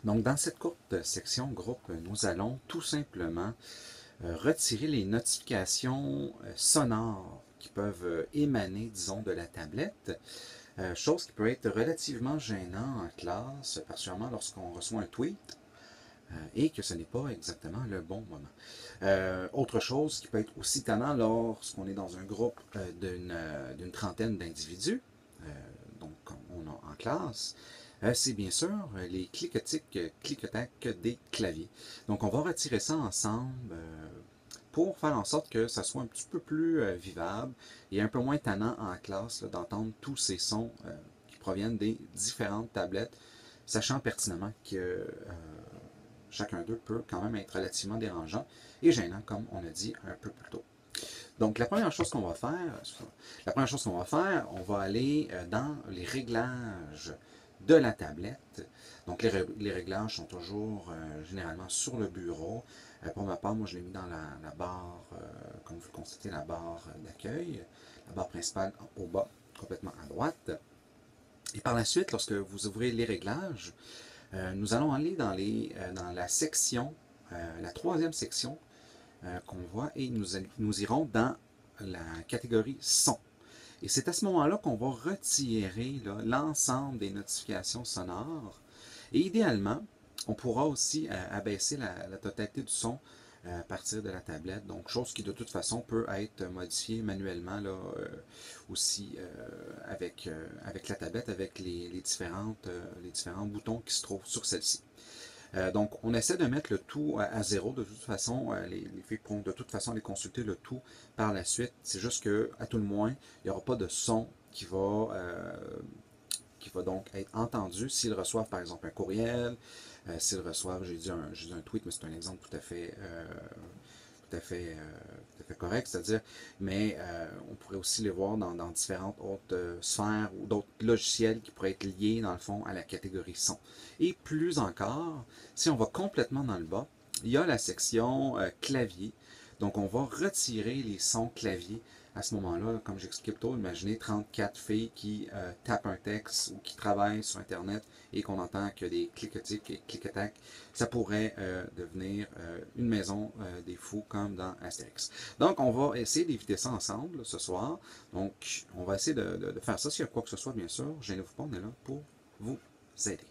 Donc, dans cette courte section groupe, nous allons tout simplement retirer les notifications sonores qui peuvent émaner, disons, de la tablette. Chose qui peut être relativement gênant en classe, particulièrement lorsqu'on reçoit un tweet et que ce n'est pas exactement le bon moment. Autre chose qui peut être aussi tannant lorsqu'on est dans un groupe d'une trentaine d'individus, donc on a en classe, c'est bien sûr les cliquetiques, cliquetacs des claviers. Donc on va retirer ça ensemble pour faire en sorte que ça soit un petit peu plus vivable et un peu moins tannant en classe d'entendre tous ces sons qui proviennent des différentes tablettes, sachant pertinemment que chacun d'eux peut quand même être relativement dérangeant et gênant, comme on a dit un peu plus tôt. Donc, on va aller dans les réglages de la tablette. Donc, les réglages sont toujours généralement sur le bureau. Pour ma part, moi, je l'ai mis dans la barre, comme vous le constatez, la barre d'accueil, la barre principale au bas, complètement à droite. Et par la suite, lorsque vous ouvrez les réglages, nous allons aller dans la section, la troisième section qu'on voit, et nous irons dans la catégorie son. Et c'est à ce moment-là qu'on va retirer l'ensemble des notifications sonores. Et idéalement, on pourra aussi abaisser la totalité du son à partir de la tablette. Donc, chose qui de toute façon peut être modifiée manuellement là, aussi avec la tablette, avec les différents boutons qui se trouvent sur celle-ci. Donc, on essaie de mettre le tout à zéro. De toute façon, les filles pourront de toute façon aller consulter le tout par la suite. C'est juste que, à tout le moins, il n'y aura pas de son qui va donc être entendu s'ils reçoivent par exemple un courriel, s'ils reçoivent, j'ai dit un tweet, mais c'est un exemple tout à fait correct, c'est-à-dire, mais on pourrait aussi les voir dans différentes autres sphères ou d'autres logiciels qui pourraient être liés dans le fond à la catégorie son. Et plus encore, si on va complètement dans le bas, il y a la section clavier. Donc on va retirer les sons clavier à ce moment-là, comme j'expliquais plus tôt, imaginez 34 filles qui tapent un texte ou qui travaillent sur Internet et qu'on entend que des cliquetiques et cliquetacs, ça pourrait devenir une maison des fous comme dans Astérix. Donc, on va essayer d'éviter ça ensemble ce soir. Donc, on va essayer de faire ça. S'il y a quoi que ce soit, bien sûr, gênez-vous pas, on est là pour vous aider.